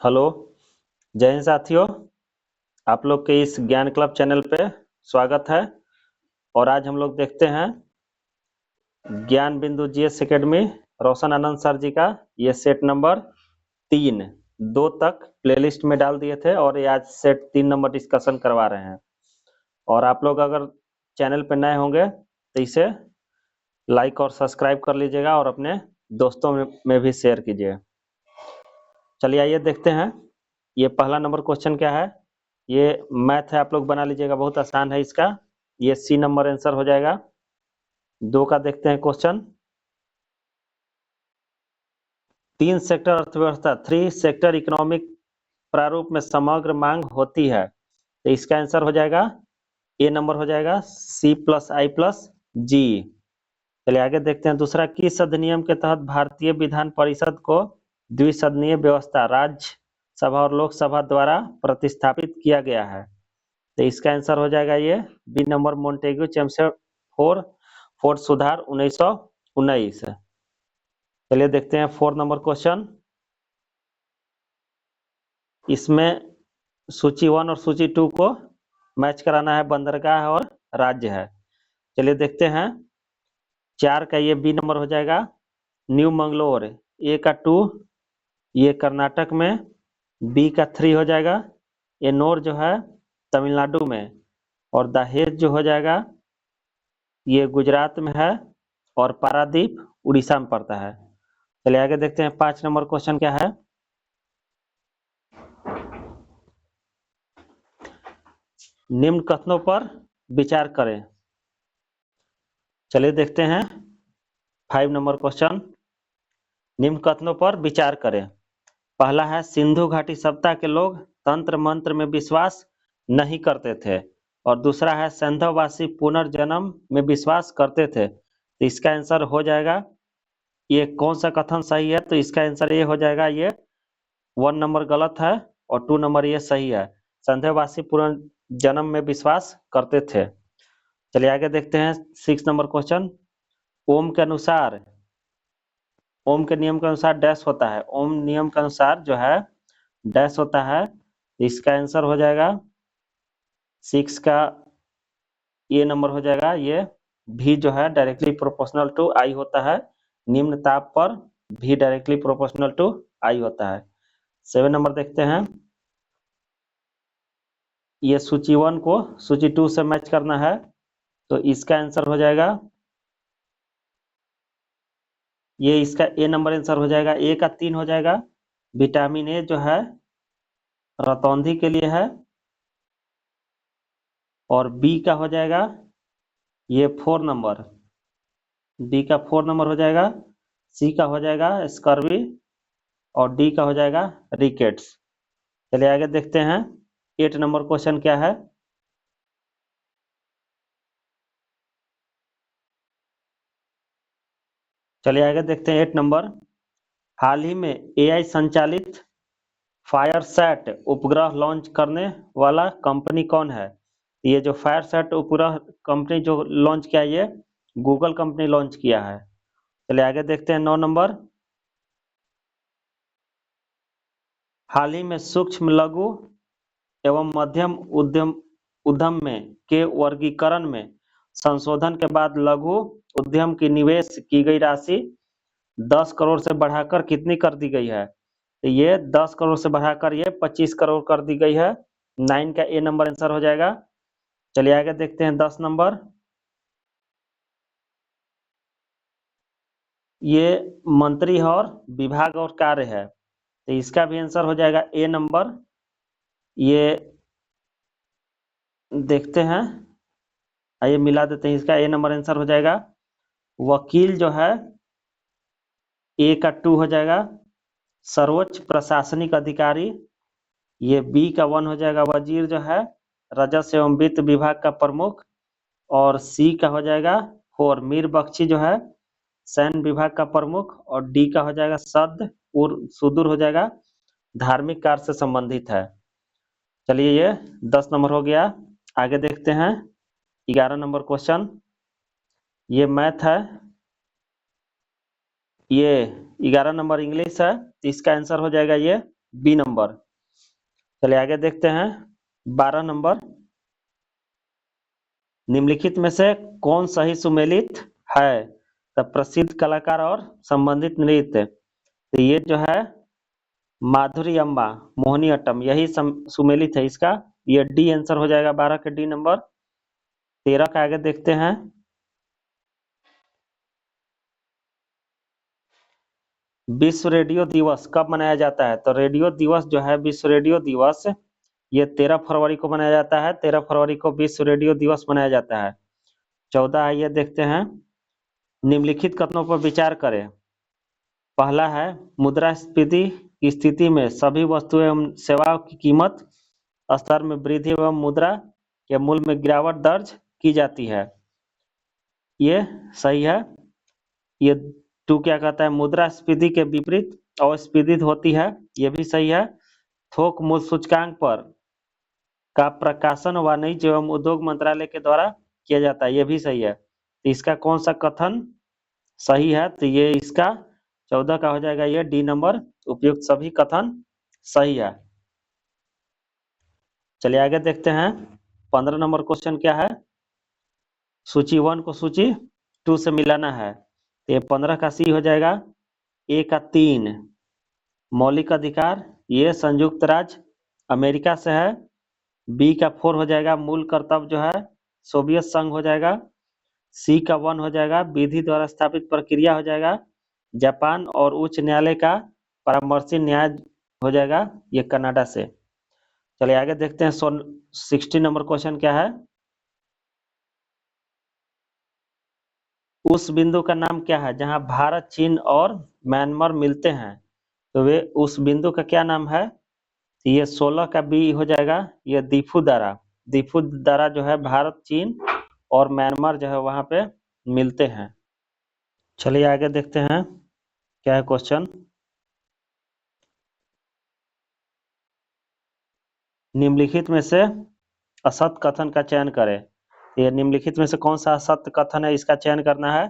Hello. जय हिंद साथियों, आप लोग के इस ज्ञान क्लब चैनल पे स्वागत है। और आज हम लोग देखते हैं ज्ञान बिंदु जीएस एकेडमी रोशन आनंद सर जी का ये सेट नंबर 3 2 तक प्लेलिस्ट में डाल दिए थे और ये आज सेट 3 नंबर डिस्कशन करवा रहे हैं। और आप लोग अगर चैनल पे नए होंगे तो इसे लाइक और सब्सक्राइब कर लीजिएगा और अपने दोस्तों में भी शेयर कीजिए। चलिए आइए देखते हैं ये पहला नंबर क्वेश्चन क्या है। ये मैथ है, आप लोग बना लीजिएगा, बहुत आसान है इसका। ये सी नंबर आंसर हो जाएगा। 2 का देखते हैं क्वेश्चन। 3 सेक्टर अर्थव्यवस्था 3 सेक्टर इकोनॉमिक प्रारूप में समग्र मांग होती है, तो इसका आंसर हो जाएगा ए नंबर हो जाएगा C+I+G। चलिए आगे देखते हैं दूसरा। किस अधिनियम के तहत भारतीय विधान परिषद को द्विसदनीय व्यवस्था राज्यसभा और लोकसभा द्वारा प्रतिस्थापित किया गया है, तो इसका आंसर हो जाएगा ये B number Montagu Chelmsford fourth सुधार 1919। चलिए देखते हैं 4 नंबर क्वेश्चन। इसमें सूची 1 और सूची 2 को मैच कराना है, बंदरगाह और राज्य है। चलिए देखते हैं 4 का ये बी नंबर हो जाएगा न्यू मंगलोर। ए का 2 ये कर्नाटक में, बी का 3 हो जाएगा एनोर जो है तमिलनाडु में, और दहेज जो हो जाएगा ये गुजरात में है, और पारादीप उड़ीसा में पड़ता है। चलिए आगे देखते हैं 5 नंबर क्वेश्चन क्या है। निम्न कथनों पर विचार करें। चलिए देखते हैं 5 नंबर क्वेश्चन। निम्न कथनों पर विचार करें। पहला है सिंधु घाटी सभ्यता के लोग तंत्र मंत्र में विश्वास नहीं करते थे, और दूसरा है सैंधववासी पुनर्जन्म में विश्वास करते थे, तो इसका आंसर हो जाएगा ये कौन सा कथन सही है, तो इसका आंसर ये हो जाएगा ये 1 नंबर गलत है और 2 नंबर ये सही है। संदेहवासी पुनर्जन्म में विश्वास करते थे। चलिए आगे देखते हैं 6 नंबर क्वेश्चन। ओम के अनुसार, ओम के नियम के अनुसार डैश होता है। ओम नियम के अनुसार जो है डैश होता है, इसका आंसर हो जाएगा 6 का ये नंबर हो जाएगा ये भी जो है डायरेक्टली प्रोपोर्शनल टू आई होता है। निम्न ताप पर भी डायरेक्टली प्रोपोर्शनल टू आई होता है। 7 नंबर देखते हैं। ये सूची 1 को सूची 2 से मैच करना है, तो इसका आंसर हो जाएगा ये इसका ए नंबर आंसर हो जाएगा। ए का 3 हो जाएगा विटामिन ए जो है रतौंधी के लिए है, और बी का हो जाएगा ये 4 नंबर, बी का 4 नंबर हो जाएगा। सी का हो जाएगा स्कर्वी, और डी का हो जाएगा रिकेट्स। चलिए आगे देखते हैं 8 नंबर क्वेश्चन क्या है। चलिए आगे देखते हैं 8 नंबर। हाल ही में एआई संचालित फायरसैट उपग्रह लॉन्च करने वाला कंपनी कौन है। ये जो फायरसैट उपग्रह कंपनी जो लॉन्च किया है, ये गूगल कंपनी लॉन्च किया है। चलिए आगे देखते हैं 9 नंबर। हाल ही में सूक्ष्म लघु एवं मध्यम उद्यम में के वर्गीकरण में संशोधन के बाद लघु उद्यम की निवेश की गई राशि 10 करोड़ से बढ़ाकर कितनी कर दी गई है, तो ये 10 करोड़ से बढ़ाकर ये 25 करोड़ कर दी गई है। 9 का ए नंबर आंसर हो जाएगा। चलिए आगे देखते हैं 10 नंबर। ये मंत्री और विभाग और कार्य है, तो इसका भी आंसर हो जाएगा ए नंबर। ये देखते हैं, आइए मिला देते हैं, इसका ए नंबर आंसर हो जाएगा वकील जो है ए का 2 हो जाएगा। सर्वोच्च प्रशासनिक अधिकारी ये बी का 1 हो जाएगा। वजीर जो है राजस्व एवं वित्त विभाग का प्रमुख, और सी का हो जाएगा 4 मीर बख्शी जो है सैन्य विभाग का प्रमुख, और डी का हो जाएगा सद सुदूर हो जाएगा धार्मिक कार्य से संबंधित है। चलिए ये 10 नंबर हो गया। आगे देखते हैं 11 नंबर क्वेश्चन। ये मैथ है, ये 11 नंबर इंग्लिश है, इसका आंसर हो जाएगा ये बी नंबर। चलिए आगे देखते हैं 12 नंबर। निम्नलिखित में से कौन सही सुमेलित है? तो प्रसिद्ध कलाकार और संबंधित नृत्य, तो ये जो है माधुरी अम्बा, मोहिनी अट्टम, यही सुमेलित है इसका। ये डी आंसर हो जाएगा 12 के डी नंबर। 13 का आगे देखते हैं। विश्व रेडियो दिवस कब मनाया जाता है? तो रेडियो दिवस जो है, विश्व रेडियो दिवस, ये 13 फरवरी को मनाया जाता है। 13 फरवरी को विश्व रेडियो दिवस मनाया जाता है। 14 आइए देखते हैं। निम्नलिखित कथनों पर विचार करें। पहला है मुद्रास्फीति की स्थिति में सभी वस्तुएं एवं सेवाओं की कीमत स्तर में वृद्धि एवं मुद्रा के मूल्य में गिरावट दर्ज की जाती है। ये सही है। ये टू क्या कहता है? मुद्रास्फीति के विपरीत अस्फीति होती है, ये भी सही है। थोक मूल्य सूचकांक पर का प्रकाशन वाणिज्य एवं उद्योग मंत्रालय के द्वारा किया जाता है, ये भी सही है। तो इसका कौन सा कथन सही है? तो ये इसका 14 का हो जाएगा, ये डी नंबर। उपयुक्त सभी कथन सही है। चलिए आगे देखते हैं। 15 नंबर क्वेश्चन क्या है? सूची 1 को सूची 2 से मिलाना है। तो ये 15 का सी हो जाएगा। ए का 3 मौलिक अधिकार, ये संयुक्त राज्य अमेरिका से है। बी का 4 हो जाएगा मूल कर्तव्य जो है सोवियत संघ हो जाएगा। सी का 1 हो जाएगा विधि द्वारा स्थापित प्रक्रिया हो जाएगा जापान। और उच्च न्यायालय का परामर्शी न्याय हो जाएगा, ये कनाडा से। चलिए आगे देखते हैं। 16 नंबर क्वेश्चन क्या है? उस बिंदु का नाम क्या है जहां भारत, चीन और म्यांमार मिलते हैं? तो वे उस बिंदु का क्या नाम है? ये 16 का बी हो जाएगा, ये दीफू दारा। दीफू दारा जो है भारत, चीन और म्यांमार जो है वहां पे मिलते हैं। चलिए आगे देखते हैं क्या है क्वेश्चन। निम्नलिखित में से असत्य कथन का चयन करें। ये निम्नलिखित में से कौन सा असत्य कथन है, इसका चयन करना है।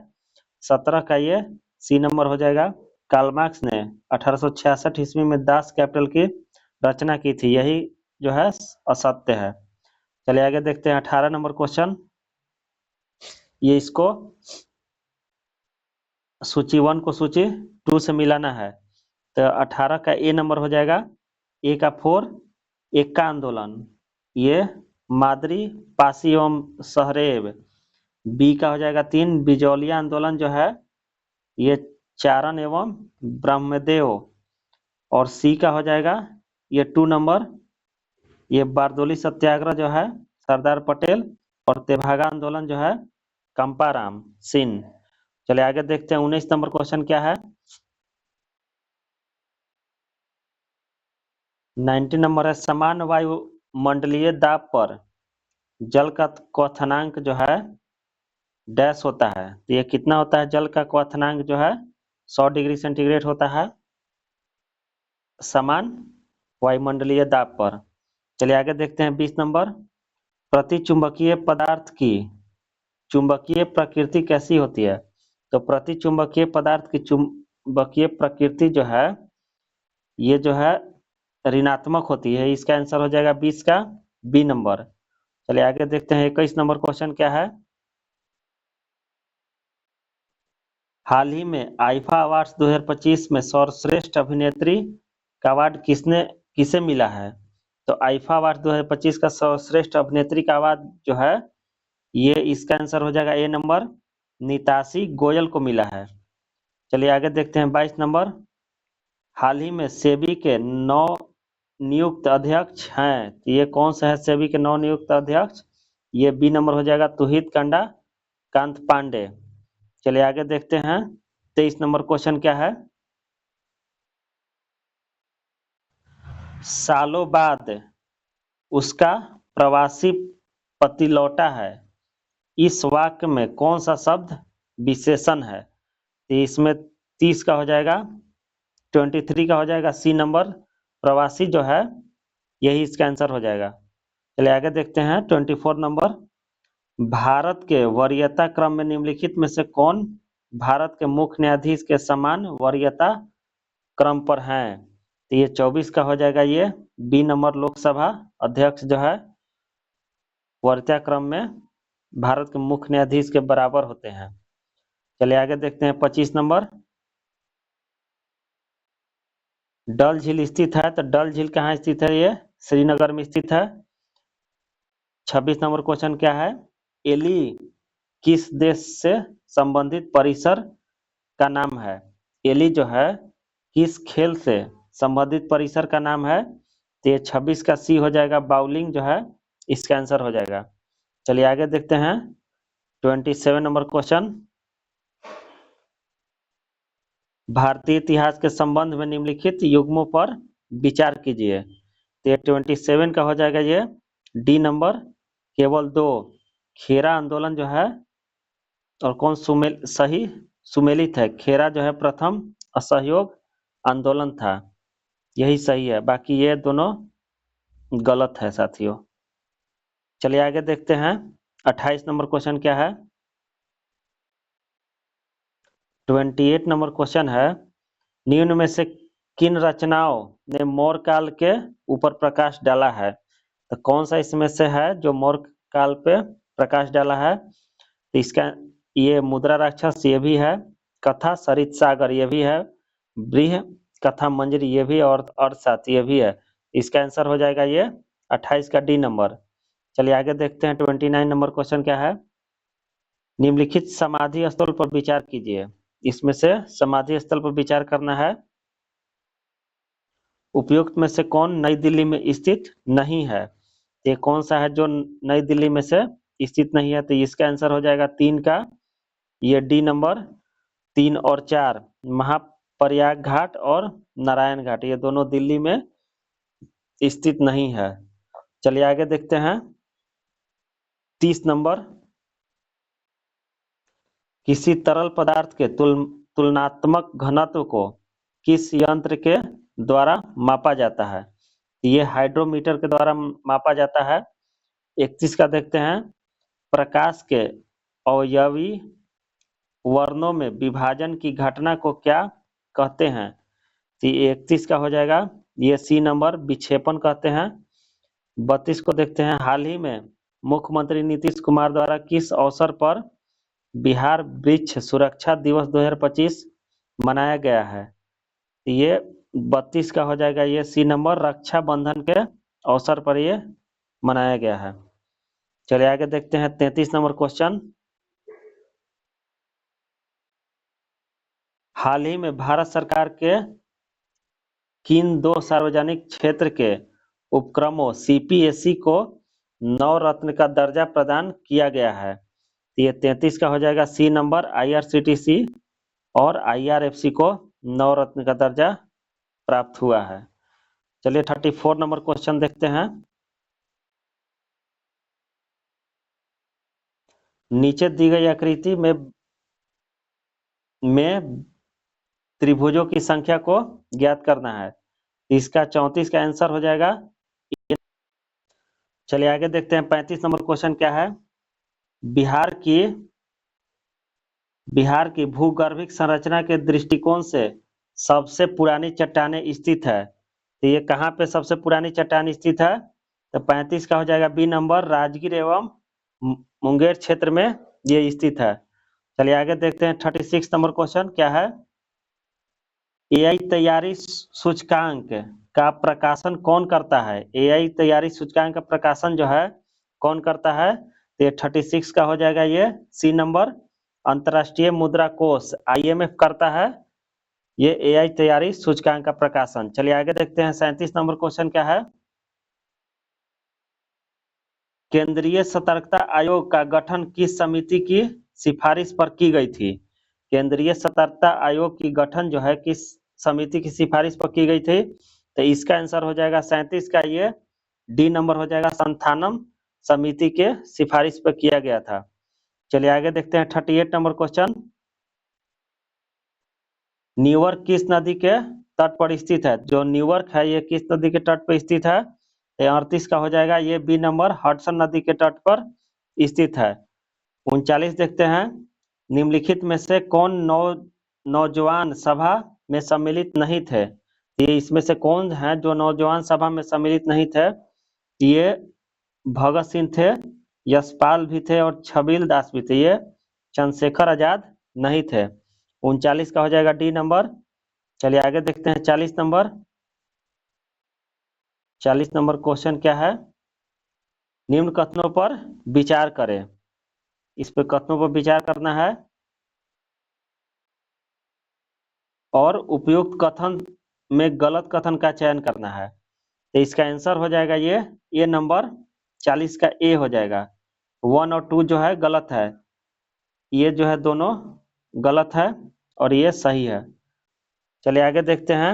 17 का ये सी नंबर हो जाएगा। कार्ल मार्क्स ने 1866 ईस्वी में दास कैपिटल की रचना की थी, यही जो है असत्य है। चलिए आगे देखते हैं 18 नंबर क्वेश्चन। ये इसको सूची 1 को सूची 2 से मिलाना है। तो 18 का ए नंबर हो जाएगा। ए का 4 एक्का आंदोलन, ये मादरी, पासी एवं सहरेव। बी का हो जाएगा 3 बिजौलिया आंदोलन जो है ये चारण एवं ब्रह्मदेव। और सी का हो जाएगा ये 2 नंबर, ये बारदोली सत्याग्रह जो है सरदार पटेल। और तेभागा आंदोलन जो है कंपाराम सिंह। चलिए आगे देखते हैं 19 नंबर क्वेश्चन क्या है। 19 नंबर है समान वायुमंडलीय दाब पर जल का क्वथनांक जो है डैश होता है। तो ये कितना होता है? जल का क्वथनांक जो है 100 डिग्री सेंटीग्रेड होता है समान वायुमंडलीय दाब पर। चलिए आगे देखते हैं 20 नंबर। प्रतिचुंबकीय पदार्थ की चुंबकीय प्रकृति कैसी होती है? तो प्रतिचुंबकीय पदार्थ की चुंबकीय प्रकृति जो है ये जो है ऋणात्मक होती है। इसका आंसर हो जाएगा 20 का बी नंबर। चलिए आगे देखते हैं 21 नंबर क्वेश्चन क्या है। हाल ही में आईफा अवार्ड्स 2025 में सर्वश्रेष्ठ अभिनेत्री का अवार्ड किसे मिला है? तो आईफा अवार्ड 2025 का सर्वश्रेष्ठ अभिनेत्री का अवार्ड जो है ये इसका आंसर हो जाएगा ए नंबर, नीताशी गोयल को मिला है। चलिए आगे देखते हैं 22 नंबर। हाल ही में सेबी के 9 नियुक्त अध्यक्ष हैं, तो ये कौन सा है सेबी के 9 नियुक्त अध्यक्ष? ये बी नंबर हो जाएगा तुहित कांडा कांत पांडे। चलिए आगे देखते हैं 23 नंबर क्वेश्चन क्या है। सालों बाद उसका प्रवासी पति लौटा है, इस वाक्य में कौन सा शब्द विशेषण है? तो इसमें 30 का हो जाएगा, 23 का हो जाएगा सी नंबर, प्रवासी जो है यही इसका आंसर हो जाएगा। चलिए आगे देखते हैं 24 नंबर। भारत के वरीयता क्रम में निम्नलिखित में से कौन भारत के मुख्य न्यायाधीश के समान वरीयता क्रम पर हैं? तो ये 24 का हो जाएगा ये बी नंबर लोकसभा अध्यक्ष जो है वरीयता क्रम में भारत के मुख्य न्यायाधीश के बराबर होते हैं। चलिए आगे देखते हैं 25 नंबर। डल झील स्थित है, तो डल झील कहाँ स्थित है? ये श्रीनगर में स्थित है। 26 नंबर क्वेश्चन क्या है? एली किस देश से संबंधित परिसर का नाम है? एली जो है किस खेल से संबंधित परिसर का नाम है? तो ये 26 का सी हो जाएगा, बाउलिंग जो है इसका आंसर हो जाएगा। चलिए आगे देखते हैं 27 नंबर क्वेश्चन। भारतीय इतिहास के संबंध में निम्नलिखित युग्मों पर विचार कीजिए। तो 27 का हो जाएगा ये डी नंबर, केवल 2 खेरा आंदोलन जो है, और कौन सही सुमेलित है। खेरा जो है प्रथम असहयोग आंदोलन था, यही सही है, बाकी ये दोनों गलत है साथियों। चलिए आगे देखते हैं 28 नंबर क्वेश्चन क्या है? 28 नंबर क्वेश्चन है, निम्न में से किन रचनाओं ने मौर्य काल के ऊपर प्रकाश डाला है? तो कौन सा इसमें से है जो मौर्य काल पे प्रकाश डाला है? तो इसका ये मुद्रा राक्षस ये भी है, कथा सरित सागर ये भी है, ब्रीह कथा मंजरी ये भी, और अर्थशास्त्र ये भी है। इसका आंसर हो जाएगा ये 28 का डी नंबर। चलिए आगे देखते हैं 29 नंबर क्वेश्चन क्या है? निम्नलिखित समाधि स्थल पर विचार कीजिए। इसमें से समाधि स्थल पर विचार करना है। उपयुक्त में से कौन नई दिल्ली में स्थित नहीं है? ये कौन सा है जो नई दिल्ली में से स्थित नहीं है? तो इसका आंसर हो जाएगा 3 का ये डी नंबर। 3 और 4 महाप्रयाग घाट और नारायण घाट ये दोनों दिल्ली में स्थित नहीं है। चलिए आगे देखते हैं 30 नंबर। किसी तरल पदार्थ के तुलनात्मक घनत्व को किस यंत्र के द्वारा मापा जाता है? ये हाइड्रोमीटर के द्वारा मापा जाता है। 31 का देखते हैं, प्रकाश के अवयवी वर्णों में विभाजन की घटना को क्या कहते हैं? तो 31 का हो जाएगा ये सी नंबर, विक्षेपण कहते हैं। 32 को देखते हैं, हाल ही में मुख्यमंत्री नीतीश कुमार द्वारा किस अवसर पर बिहार वृक्ष सुरक्षा दिवस 2025 मनाया गया है? ये 32 का हो जाएगा ये सी नंबर, रक्षाबंधन के अवसर पर ये मनाया गया है। चलिए आगे देखते हैं 33 नंबर क्वेश्चन। हाल ही में भारत सरकार के किन 2 सार्वजनिक क्षेत्र के उपक्रमों सीपीएसई को नवरत्न का दर्जा प्रदान किया गया है? ये 33 का हो जाएगा सी नंबर, आईआरसीटीसी और आईआरएफसी को नवरत्न का दर्जा प्राप्त हुआ है। चलिए 34 नंबर क्वेश्चन देखते हैं। नीचे दी गई आकृति में त्रिभुजों की संख्या को ज्ञात करना है। इसका 34 का आंसर हो जाएगा। चलिए आगे देखते हैं 35 नंबर क्वेश्चन क्या है? बिहार की भूगर्भिक संरचना के दृष्टिकोण से सबसे पुरानी चट्टानें स्थित है। तो ये कहाँ पे सबसे पुरानी चट्टान स्थित है? तो 35 का हो जाएगा बी नंबर, राजगीर एवं मुंगेर क्षेत्र में ये स्थित है। चलिए आगे देखते हैं 36 नंबर क्वेश्चन क्या है? एआई तैयारी सूचकांक का प्रकाशन कौन करता है? एआई तैयारी सूचकांक का प्रकाशन जो है कौन करता है? तो ये 36 का हो जाएगा ये सी नंबर, अंतर्राष्ट्रीय मुद्रा कोष आईएमएफ करता है ये एआई तैयारी सूचकांक का प्रकाशन। चलिए आगे देखते हैं 37 नंबर क्वेश्चन क्या है? केंद्रीय सतर्कता आयोग का गठन किस समिति की सिफारिश पर की गई थी? केंद्रीय सतर्कता आयोग की गठन जो है किस समिति की सिफारिश पर की गई थी? तो इसका आंसर हो जाएगा 37 का ये डी नंबर हो जाएगा, संथानम समिति के सिफारिश पर किया गया था। चलिए आगे देखते हैं 38 नंबर क्वेश्चन। न्यूयॉर्क किस नदी के तट पर स्थित है? जो न्यूयॉर्क है ये किस नदी के तट पर स्थित है? 38 का हो जाएगा ये बी नंबर, हडसन नदी के तट पर स्थित है। 39 देखते हैं, निम्नलिखित में से कौन नौजवान सभा में सम्मिलित नहीं थे? ये इसमें से कौन है जो नौजवान सभा में सम्मिलित नहीं थे? ये भगत सिंह थे, यशपाल भी थे और छबील दास भी थे। ये चंद्रशेखर आजाद नहीं थे। 39 का हो जाएगा डी नंबर। चलिए आगे देखते हैं 40 नंबर। 40 नंबर क्वेश्चन क्या है? निम्न कथनों पर विचार करें। इस पे कथनों पर विचार करना है और उपयुक्त कथन में गलत कथन का चयन करना है। तो इसका आंसर हो जाएगा ये नंबर 40 का ए हो जाएगा। 1 और 2 जो है गलत है, ये जो है दोनों गलत है और ये सही है। चलिए आगे देखते हैं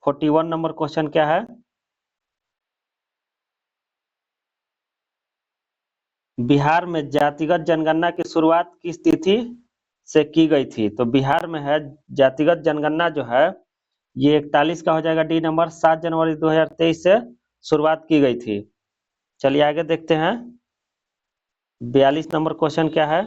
41 नंबर क्वेश्चन क्या है? बिहार में जातिगत जनगणना की शुरुआत किस तिथि से की गई थी? तो बिहार में है जातिगत जनगणना जो है ये 41 का हो जाएगा डी नंबर। 7 जनवरी 2023 से शुरुआत की गई थी। चलिए आगे देखते हैं 42 नंबर क्वेश्चन क्या है?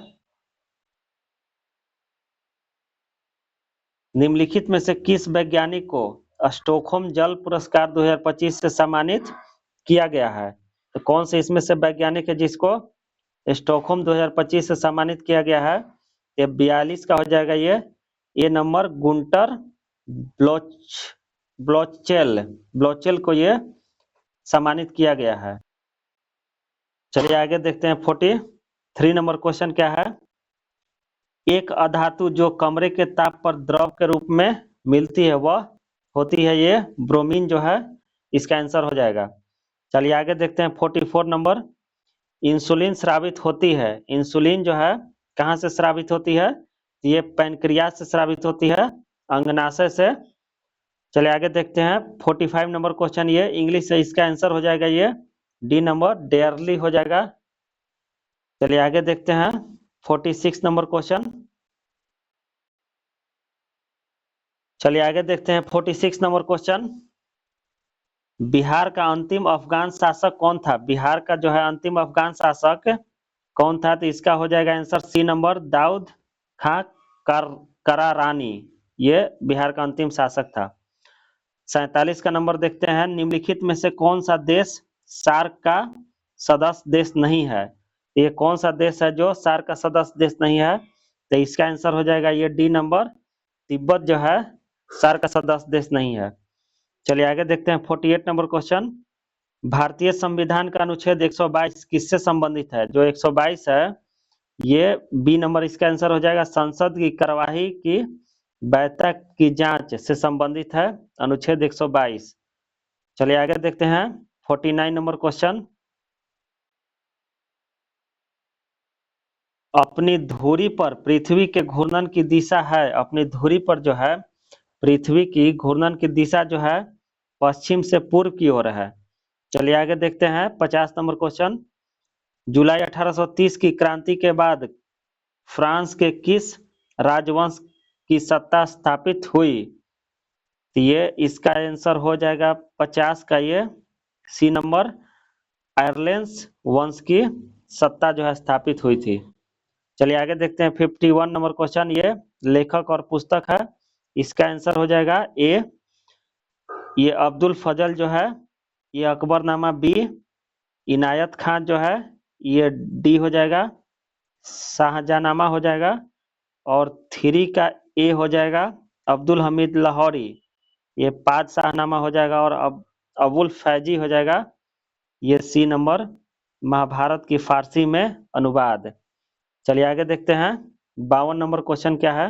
निम्नलिखित में से किस वैज्ञानिक को स्टॉकहोम जल पुरस्कार 2025 से सम्मानित किया गया है? तो कौन से इसमें से वैज्ञानिक है जिसको स्टॉकहोम 2025 से सम्मानित किया गया है? ये 42 का हो जाएगा ये नंबर गुंटर ब्लोच ब्लोचेल ब्लोचेल को ये सम्मानित किया गया है। चलिए आगे देखते हैं 43 नंबर क्वेश्चन क्या है? एक अधातु जो कमरे के ताप पर द्रव के रूप में मिलती है वह होती है ये ब्रोमीन जो है। इसका आंसर हो जाएगा। चलिए आगे देखते हैं 44 नंबर। इंसुलिन स्रावित होती है, इंसुलिन जो है कहाँ से स्रावित होती है? ये पैनक्रियास से स्रावित होती है, अंगनाशय से। चलिए आगे देखते हैं 45 नंबर क्वेश्चन, ये इंग्लिश से इसका आंसर हो जाएगा ये डी नंबर डेयरली हो जाएगा। चलिए आगे देखते हैं 46 नंबर क्वेश्चन। चलिए आगे देखते हैं 46 नंबर क्वेश्चन। बिहार का अंतिम अफगान शासक कौन था? बिहार का जो है अंतिम अफगान शासक कौन था? तो इसका हो जाएगा आंसर सी नंबर दाऊद खां करारानी। ये बिहार का अंतिम शासक था। 47 का नंबर देखते हैं। निम्नलिखित में से कौन सा देश सार्क का सदस्य देश नहीं है? ये कौन सा देश है जो सार्क का सदस्य देश नहीं है? तो इसका आंसर हो जाएगा ये डी नंबर तिब्बत जो है सार्क का सदस्य देश नहीं है। चलिए आगे देखते हैं 48 नंबर क्वेश्चन। भारतीय संविधान का अनुच्छेद 122 किससे संबंधित है? जो 122 है ये बी नंबर इसका आंसर हो जाएगा। संसद की कार्यवाही की वैधता की जांच से संबंधित है अनुच्छेद 122। चलिए आगे देखते हैं 49 नंबर क्वेश्चन। अपनी धुरी पर पृथ्वी के घूर्णन की दिशा है, अपनी धुरी पर जो है पृथ्वी की घूर्णन की दिशा जो है पश्चिम से पूर्व की ओर है। चलिए आगे देखते हैं 50 नंबर क्वेश्चन। जुलाई 1830 की क्रांति के बाद फ्रांस के किस राजवंश की सत्ता स्थापित हुई? तो ये इसका आंसर हो जाएगा 50 का ये सी नंबर आयरलैंड वंश की सत्ता जो है स्थापित हुई थी। चलिए आगे देखते हैं 51 नंबर क्वेश्चन। ये लेखक और पुस्तक है, इसका आंसर हो जाएगा ए ये अब्दुल फजल जो है ये अकबरनामा, बी इनायत खान जो है ये डी हो जाएगा, शाहजहानामा हो जाएगा और 3 का ए हो जाएगा अब्दुल हमीद लाहौरी, ये पादशाहनामा हो जाएगा और अब अबुल फैजी हो जाएगा ये सी नंबर महाभारत की फारसी में अनुवाद। चलिए आगे देखते हैं 52 नंबर क्वेश्चन क्या है?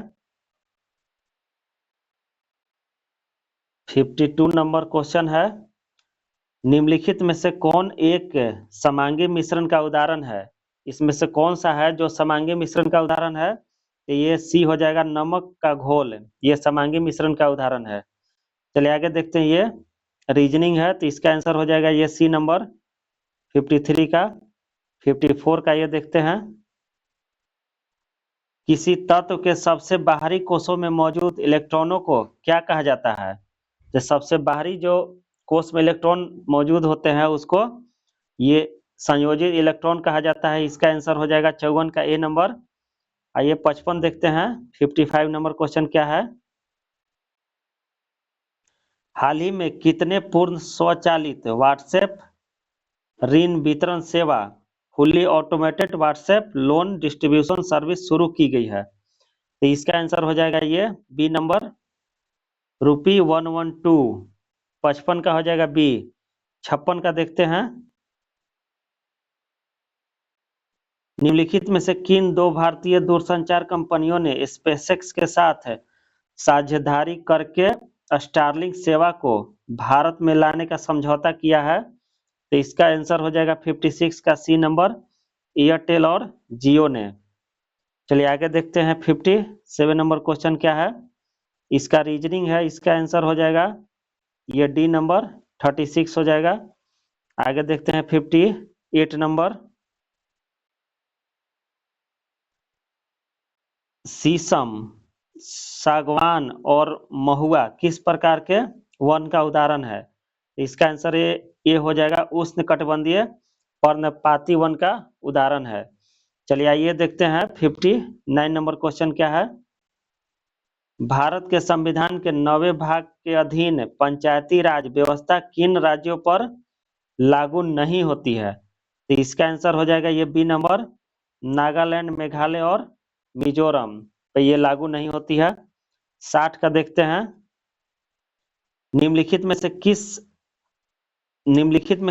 52 नंबर क्वेश्चन है। निम्नलिखित में से कौन एक समांगी मिश्रण का उदाहरण है? इसमें से कौन सा है जो समांगी मिश्रण का उदाहरण है? तो ये सी हो जाएगा नमक का घोल, ये समांगी मिश्रण का उदाहरण है। चलिए आगे देखते हैं, ये रीजनिंग है तो इसका आंसर हो जाएगा ये सी नंबर 53 का। 54 का ये देखते हैं। किसी तत्व के सबसे बाहरी कोषों में मौजूद इलेक्ट्रॉनों को क्या कहा जाता है? तो सबसे बाहरी जो कोष में इलेक्ट्रॉन मौजूद होते हैं उसको ये संयोजित इलेक्ट्रॉन कहा जाता है। इसका आंसर हो जाएगा 54 का ए नंबर। आइए 55 देखते हैं 55 नंबर क्वेश्चन क्या है? हाल ही में कितने पूर्ण स्वचालित व्हाट्सएप ऋण वितरण सेवा fully automated WhatsApp loan distribution service शुरू की गई है? तो इसका आंसर हो जाएगा ये बी नंबर ₹112। 55 का हो जाएगा बी। 56 का देखते हैं। निम्नलिखित में से किन दो भारतीय दूरसंचार कंपनियों ने स्पेसएक्स के साथ साझेदारी करके स्टारलिंक सेवा को भारत में लाने का समझौता किया है? तो इसका आंसर हो जाएगा 56 का सी नंबर, एयरटेल और जियो ने। चलिए आगे देखते हैं 57 नंबर क्वेश्चन क्या है। इसका रीजनिंग है, इसका आंसर हो जाएगा ये डी नंबर 36 हो जाएगा। आगे देखते हैं 58 नंबर। शीशम, सागवान और महुआ किस प्रकार के वन का उदाहरण है? इसका आंसर ये हो जाएगा उष्णकटिबंधीय पर्णपाती वन का उदाहरण है। चलिए आइए देखते हैं 59 नंबर क्वेश्चन क्या है। भारत के संविधान के 9वें भाग के अधीन पंचायती राज व्यवस्था किन राज्यों पर लागू नहीं होती है? तो इसका आंसर हो जाएगा ये बी नंबर, नागालैंड, मेघालय और मिजोरम पे ये लागू नहीं होती है। 60 का देखते हैं। निम्नलिखित में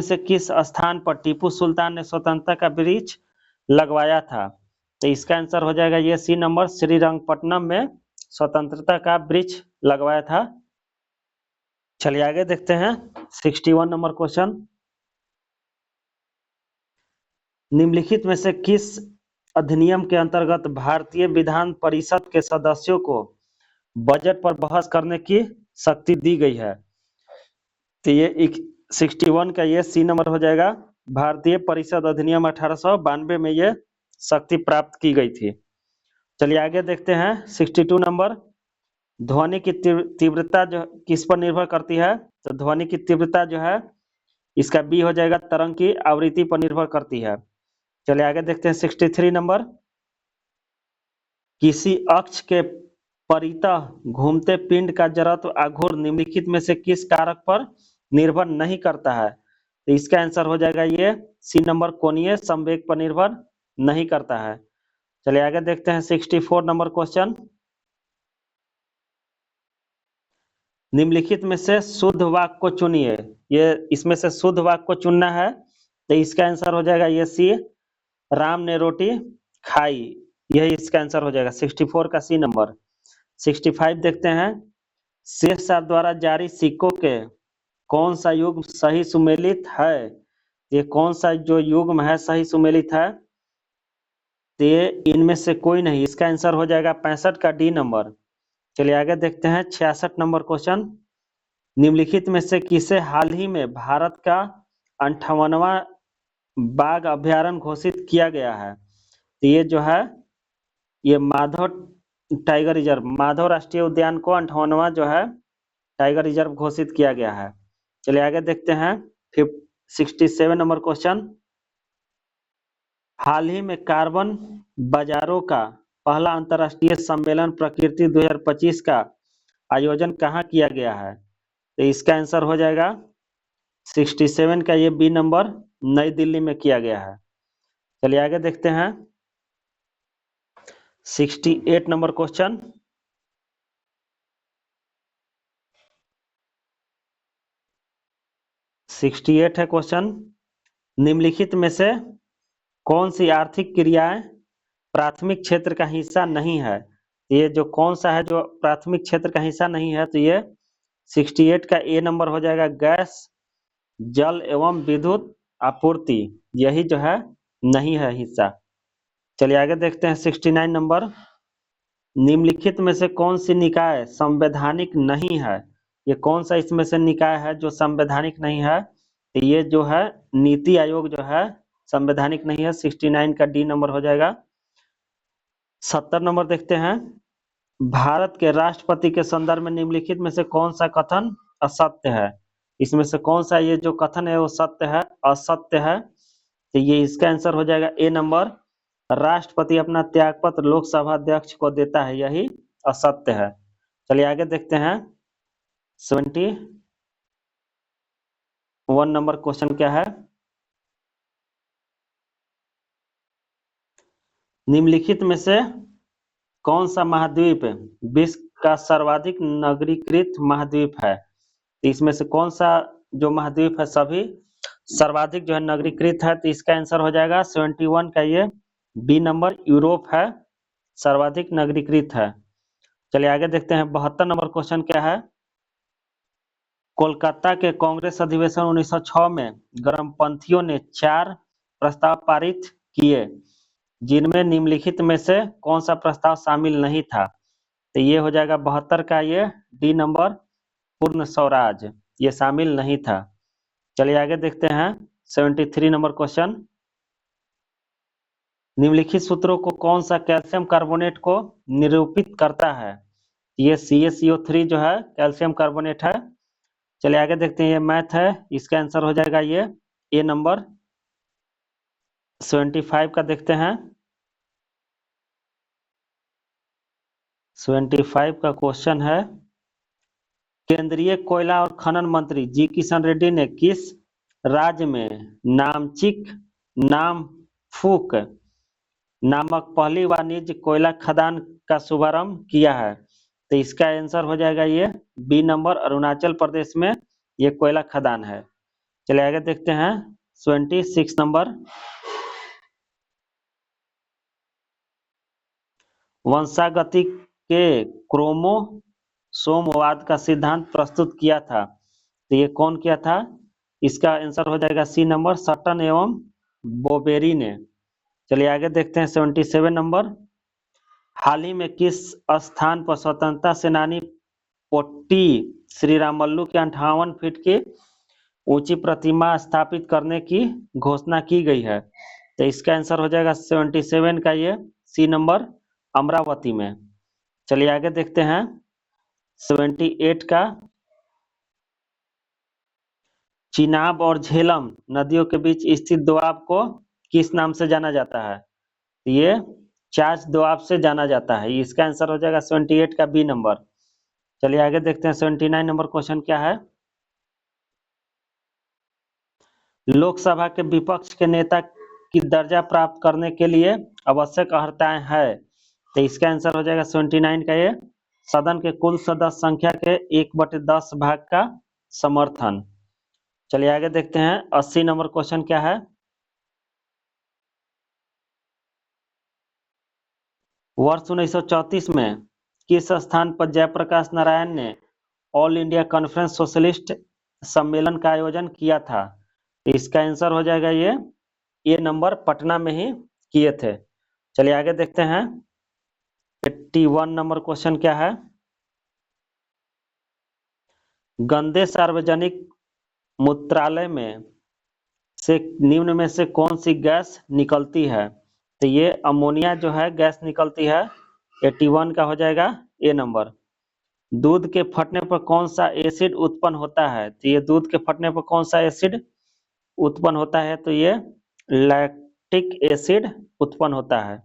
से किस स्थान पर टीपू सुल्तान ने स्वतंत्रता का वृक्ष लगवाया था? तो इसका आंसर हो जाएगा ये सी नंबर, श्रीरंगपट्टनम में स्वतंत्रता का वृक्ष लगवाया था। चलिए आगे देखते हैं 61 नंबर क्वेश्चन। निम्नलिखित में से किस अधिनियम के अंतर्गत भारतीय विधान परिषद के सदस्यों को बजट पर बहस करने की शक्ति दी गई है? तो ये 61 का ये सी नंबर हो जाएगा। भारतीय परिषद अधिनियम 1892 में ये शक्ति प्राप्त की गई थी। चलिए आगे देखते हैं 62 नंबर। ध्वनि की तीव्रता जो किस पर निर्भर करती है? तो ध्वनि की तीव्रता जो है इसका बी हो जाएगा, तरंग की आवृत्ति पर निर्भर करती है। चलिए आगे देखते हैं 63 नंबर। किसी अक्ष के परितः घूमते पिंड का जड़त्व आघूर्ण निम्नलिखित में से किस कारक पर निर्भर नहीं करता है? तो इसका आंसर हो जाएगा ये सी नंबर, कोणीय संवेग पर निर्भर नहीं करता है। चलिए आगे देखते हैं 64 नंबर क्वेश्चन। निम्नलिखित में से शुद्ध वाक्य को चुनिए। ये इसमें से शुद्ध वाक्य को चुनना है, तो इसका आंसर हो जाएगा ये सी, राम ने रोटी खाई। यही इसका आंसर हो जाएगा 64 का सी नंबर। 65 देखते हैं। शेष शाह द्वारा जारी सिक्कों के कौन सा युग्म सही सुमेलित है? ये कौन सा जो युग्म है सही सुमेलित है? तो ये इनमें से कोई नहीं। इसका आंसर हो जाएगा 65 का डी नंबर। चलिए आगे देखते हैं 66 नंबर क्वेश्चन। निम्नलिखित में से किसे हाल ही में भारत का 58वां बाघ अभ्यारण्य घोषित किया गया है? तो ये जो है ये माधव टाइगर रिजर्व, माधव राष्ट्रीय उद्यान को 58वां जो है टाइगर रिजर्व घोषित किया गया है। चलिए आगे देखते हैं 67 नंबर क्वेश्चन। हाल ही में कार्बन बाजारों का पहला अंतर्राष्ट्रीय सम्मेलन प्रकृति 2025 का आयोजन कहाँ किया गया है? तो इसका आंसर हो जाएगा 67 का ये बी नंबर, नई दिल्ली में किया गया है। चलिए आगे देखते हैं 68 नंबर क्वेश्चन। है क्वेश्चन। निम्नलिखित में से कौन सी आर्थिक क्रियाएं प्राथमिक क्षेत्र का हिस्सा नहीं है? ये जो कौन सा है जो प्राथमिक क्षेत्र का हिस्सा नहीं है? तो ये 68 का ए नंबर हो जाएगा, गैस, जल एवं विद्युत आपूर्ति। यही जो है नहीं है हिस्सा। चलिए आगे देखते हैं 69 नंबर। निम्नलिखित में से कौन सी निकाय संवैधानिक नहीं है? ये कौन सा इसमें से निकाय है जो संवैधानिक नहीं है? तो ये जो है नीति आयोग जो है संवैधानिक नहीं है। 69 का डी नंबर हो जाएगा। 70 नंबर देखते हैं। भारत के राष्ट्रपति के संदर्भ में निम्नलिखित में से कौन सा कथन असत्य है? इसमें से कौन सा ये जो कथन है वो सत्य है, असत्य है? तो ये इसका आंसर हो जाएगा ए नंबर, राष्ट्रपति अपना त्यागपत्र लोकसभा अध्यक्ष को देता है, यही असत्य है। चलिए आगे देखते हैं 71 1 नंबर क्वेश्चन क्या है? निम्नलिखित में से कौन सा महाद्वीप विश्व का सर्वाधिक नगरीकृत महाद्वीप है? इसमें से कौन सा जो महाद्वीप है सभी सर्वाधिक जो है नगरीकृत है? तो इसका आंसर हो जाएगा 71 का ये बी नंबर, यूरोप है, सर्वाधिक नगरीकृत है। चलिए आगे देखते हैं। 72 नंबर क्वेश्चन क्या है? कोलकाता के कांग्रेस अधिवेशन 1906 में गर्मपंथियों ने 4 प्रस्ताव पारित किए, जिनमें निम्नलिखित में से कौन सा प्रस्ताव शामिल नहीं था? तो ये हो जाएगा 72 का ये डी नंबर, पूर्ण स्वराज, ये शामिल नहीं था। चलिए आगे देखते हैं। 73 नंबर क्वेश्चन, निम्नलिखित सूत्रों को कौन सा कैल्शियम कार्बोनेट को निरूपित करता है? ये CaCO3 जो है कैल्शियम कार्बोनेट है। चलिए आगे देखते हैं। ये मैथ है, इसका आंसर हो जाएगा ये ए नंबर। 75 का देखते हैं। 75 का क्वेश्चन है, केंद्रीय कोयला और खनन मंत्री जी किशन रेड्डी ने किस राज्य में नामचिक नामफूक नामक पहली वाणिज्य कोयला खदान का शुभारंभ किया है? तो इसका आंसर हो जाएगा ये बी नंबर, अरुणाचल प्रदेश में ये कोयला खदान है। चलिए आगे देखते हैं। 26 नंबर, वंशागति के क्रोमोसोमवाद का सिद्धांत प्रस्तुत किया था, तो ये कौन किया था? इसका आंसर हो जाएगा सी नंबर, सटन एवं बोबेरी ने। चलिए आगे देखते हैं। 77 नंबर, हाल ही में किस स्थान पर स्वतंत्रता सेनानी पोट्टी श्रीरामल्लू की 58 फीट की ऊंची प्रतिमा स्थापित करने की घोषणा की गई है? तो इसका आंसर हो जाएगा 77 का ये सी नंबर, अमरावती में। चलिए आगे देखते हैं। 78 का, चिनाब और झेलम नदियों के बीच स्थित दोआब को किस नाम से जाना जाता है? ये चाच दोआब से जाना जाता है। इसका आंसर हो जाएगा 78 का बी नंबर। चलिए आगे देखते हैं। 79 नंबर क्वेश्चन क्या है? लोकसभा के विपक्ष के नेता की दर्जा प्राप्त करने के लिए आवश्यक अर्हताएं है? तो इसका आंसर हो जाएगा 79 का ये सदन के कुल सदस्य संख्या के 1/10 भाग का समर्थन। चलिए आगे देखते हैं। 80 नंबर क्वेश्चन क्या है? वर्ष 1934 में किस स्थान पर जयप्रकाश नारायण ने ऑल इंडिया कॉन्फ्रेंस सोशलिस्ट सम्मेलन का आयोजन किया था? इसका आंसर हो जाएगा ये ए नंबर, पटना में ही किए थे। चलिए आगे देखते हैं। 81 नंबर क्वेश्चन क्या है? गंदे सार्वजनिक मूत्रालय में से निम्न में से कौन सी गैस निकलती है? तो ये अमोनिया जो है गैस निकलती है। 81 का हो जाएगा ए नंबर। दूध के फटने पर कौन सा एसिड उत्पन्न होता है? तो ये दूध के फटने पर कौन सा एसिड उत्पन्न होता है? तो ये लैक्टिक एसिड उत्पन्न होता है।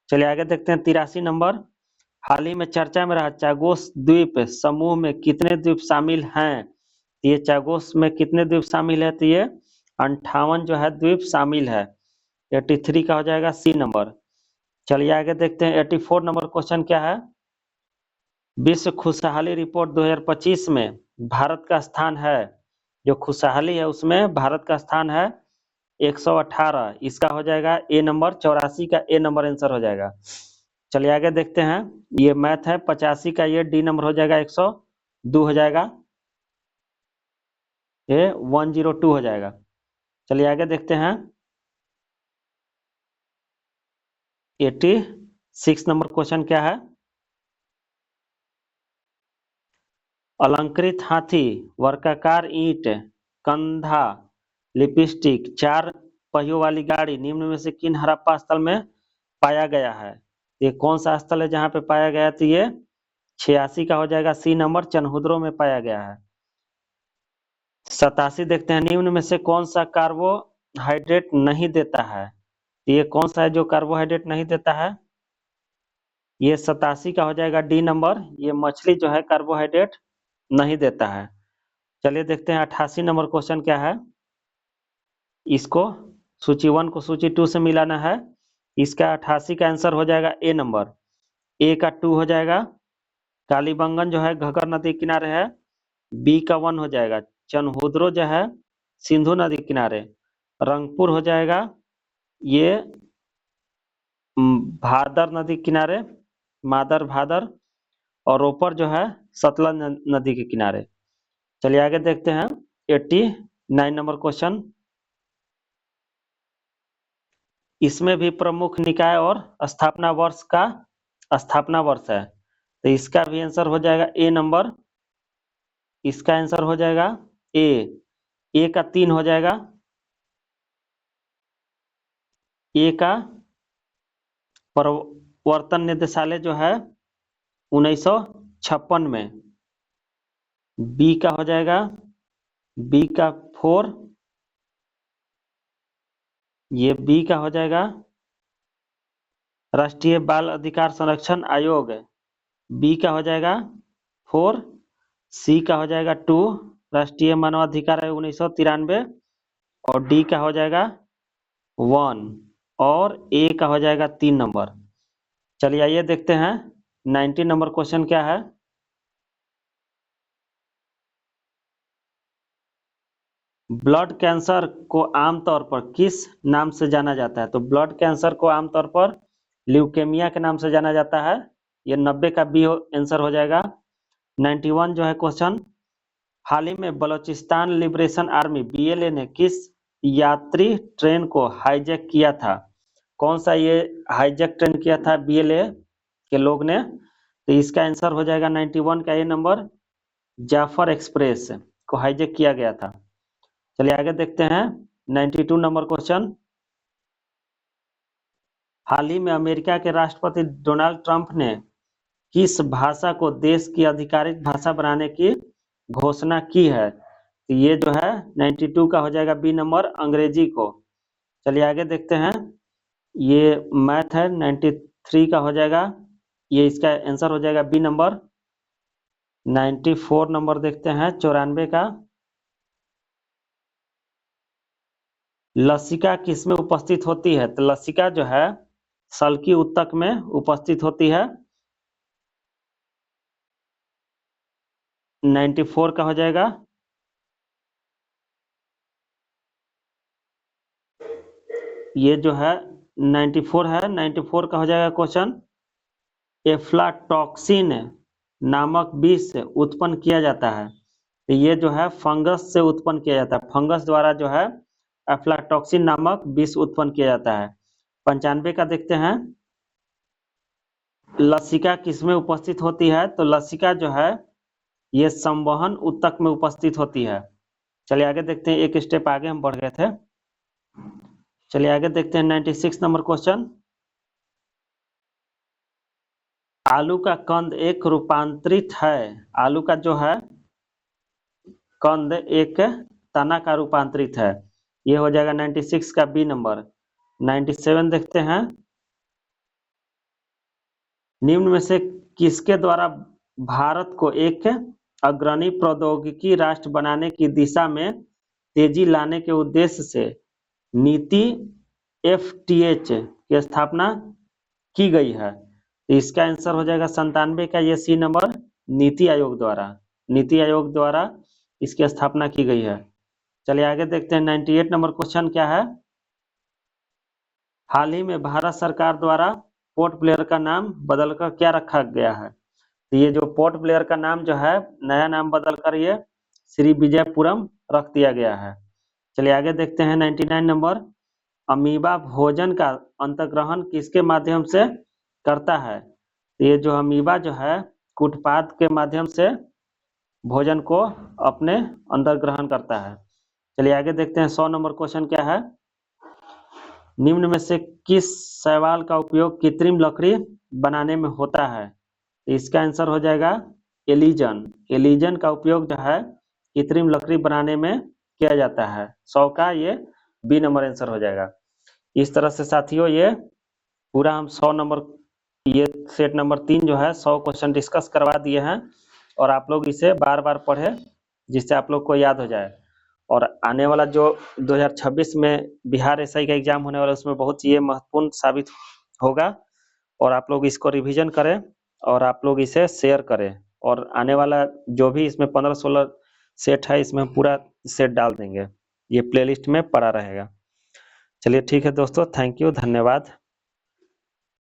चलिए आगे देखते हैं। 83 नंबर, हाल ही में चर्चा में रहा चागोस द्वीप समूह में कितने द्वीप शामिल हैं? ये चागोस में कितने द्वीप शामिल है? तो ये 58 जो है द्वीप शामिल है। 83 का हो जाएगा सी नंबर। चलिए आगे देखते हैं। 84 नंबर क्वेश्चन क्या है? विश्व खुशहाली रिपोर्ट 2025 में भारत का स्थान है, जो खुशहाली है उसमें भारत का स्थान है 118। इसका हो जाएगा ए नंबर, 84 का ए नंबर आंसर हो जाएगा। चलिए आगे देखते हैं। ये मैथ है। 85 का ये डी नंबर हो जाएगा, 102 हो जाएगा, ये 102 हो जाएगा। चलिए आगे देखते हैं। 86 नंबर क्वेश्चन क्या है? अलंकृत हाथी, वर्गाकार ईंट, कंधा, लिपस्टिक, 4 पहियों वाली गाड़ी निम्न में से किन हड़प्पा स्थल में पाया गया है? ये कौन सा स्थल है जहां पे पाया गया? तो ये 86 का हो जाएगा सी नंबर, चनहुद्रो में पाया गया है। 87 देखते हैं। निम्न में से कौन सा कार्बोहाइड्रेट नहीं देता है? ये कौन सा है जो कार्बोहाइड्रेट नहीं देता है? ये 87 का हो जाएगा डी नंबर, ये मछली जो है कार्बोहाइड्रेट नहीं देता है। चलिए देखते हैं 88 नंबर क्वेश्चन क्या है। इसको सूची 1 को सूची 2 से मिलाना है। इसका 88 का आंसर हो जाएगा ए नंबर। ए का 2 हो जाएगा। कालीबंगन जो है घग्गर नदी किनारे है, बी का 1 हो जाएगा। चनहुद्रो जो है सिंधु नदी किनारे, रंगपुर हो जाएगा ये भादर नदी किनारे, मादर भादर, और रोपर जो है सतलज नदी के किनारे। चलिए आगे देखते हैं 89 नंबर क्वेश्चन। इसमें भी प्रमुख निकाय और स्थापना वर्ष है, तो इसका भी आंसर हो जाएगा ए नंबर। इसका आंसर हो जाएगा ए का 3 हो जाएगा। ए का प्रवर्तन निदेशालय जो है 1956 में। बी का हो जाएगा, बी का 4, ये बी का हो जाएगा राष्ट्रीय बाल अधिकार संरक्षण आयोग, बी का हो जाएगा 4। सी का हो जाएगा 2, राष्ट्रीय मानवाधिकार आयोग 1993, और डी का हो जाएगा 1, और ए का हो जाएगा 3 नंबर। चलिए आइए देखते हैं 90 नंबर क्वेश्चन क्या है। ब्लड कैंसर को आमतौर पर किस नाम से जाना जाता है? तो ब्लड कैंसर को आमतौर पर ल्यूकेमिया के नाम से जाना जाता है। ये 90 का बी आंसर हो जाएगा। 91 जो है क्वेश्चन, हाल ही में बलूचिस्तान लिबरेशन आर्मी BLA ने किस यात्री ट्रेन को हाईजैक किया था? कौन सा ये हाईजैक ट्रेन किया था BLA के लोग ने? तो इसका आंसर हो जाएगा 91 का ए नंबर, जाफर एक्सप्रेस को हाईजैक किया गया था। चलिए आगे देखते हैं 92 नंबर क्वेश्चन। हाल ही में अमेरिका के राष्ट्रपति डोनाल्ड ट्रंप ने किस भाषा को देश की आधिकारिक भाषा बनाने की घोषणा की है? तो ये जो है 92 का हो जाएगा बी नंबर, अंग्रेजी को। चलिए आगे देखते हैं, ये मैथ है 93 का हो जाएगा, ये इसका आंसर हो जाएगा बी नंबर। 94 नंबर देखते हैं 94 का, लसिका किस में उपस्थित होती है? तो लसिका जो है सल्की उत्तक में उपस्थित होती है। 94 का हो जाएगा। ये जो है 94 है, 94 का हो जाएगा क्वेश्चन, एफ्लाटॉक्सिन नामक विष से उत्पन्न किया जाता है। तो ये जो है फंगस से उत्पन्न किया जाता है, फंगस द्वारा जो है एफ्लाटॉक्सिन नामक विष उत्पन्न किया जाता है। 95 का देखते हैं, लसिका किसमें उपस्थित होती है? तो लसिका जो है ये संवहन उत्तक में उपस्थित होती है। चलिए आगे देखते हैं, एक स्टेप आगे हम बढ़ गए थे। चलिए आगे देखते हैं 96 नंबर क्वेश्चन। आलू का कंद एक रूपांतरित है, आलू का जो है कंद एक तना का रूपांतरित है, ये हो जाएगा 96 का बी नंबर। 97 देखते हैं, निम्न में से किसके द्वारा भारत को एक अग्रणी प्रौद्योगिकी राष्ट्र बनाने की दिशा में तेजी लाने के उद्देश्य से नीति FTH की स्थापना की गई है? तो इसका आंसर हो जाएगा 97 का ये सी नंबर, नीति आयोग द्वारा इसकी स्थापना की गई है। चलिए आगे देखते हैं 98 नंबर क्वेश्चन क्या है। हाल ही में भारत सरकार द्वारा पोर्ट ब्लेयर का नाम बदलकर क्या रखा गया है? तो ये जो पोर्ट ब्लेयर का नाम जो है नया नाम बदलकर ये श्री विजयपुरम रख दिया गया है। चलिए आगे देखते हैं 99 नंबर, अमीबा भोजन का अंतर्ग्रहण किसके माध्यम से करता है? ये जो अमीबा जो है कूटपाद के माध्यम से भोजन को अपने अंदर ग्रहण करता है। चलिए आगे देखते हैं 100 नंबर क्वेश्चन क्या है। निम्न में से किस शैवाल का उपयोग कृत्रिम लकड़ी बनाने में होता है? इसका आंसर हो जाएगा एलिजन का उपयोग जो है कृत्रिम लकड़ी बनाने में किया जाता है। 100 का ये बी नंबर आंसर हो जाएगा। इस तरह से साथियों ये पूरा हम 100 नंबर, ये सेट नंबर 3 जो है 100 क्वेश्चन डिस्कस करवा दिए हैं, और आप लोग इसे बार बार पढ़े जिससे आप लोग को याद हो जाए। और आने वाला जो 2026 में बिहार एसआई का एग्जाम होने वाला है, उसमें बहुत ये महत्वपूर्ण साबित होगा। और आप लोग इसको रिवीजन करें और आप लोग इसे शेयर करें। और आने वाला जो भी इसमें 15-16 सेट है, इसमें पूरा सेट डाल देंगे, ये प्लेलिस्ट में पड़ा रहेगा। चलिए ठीक है दोस्तों, थैंक यू, धन्यवाद।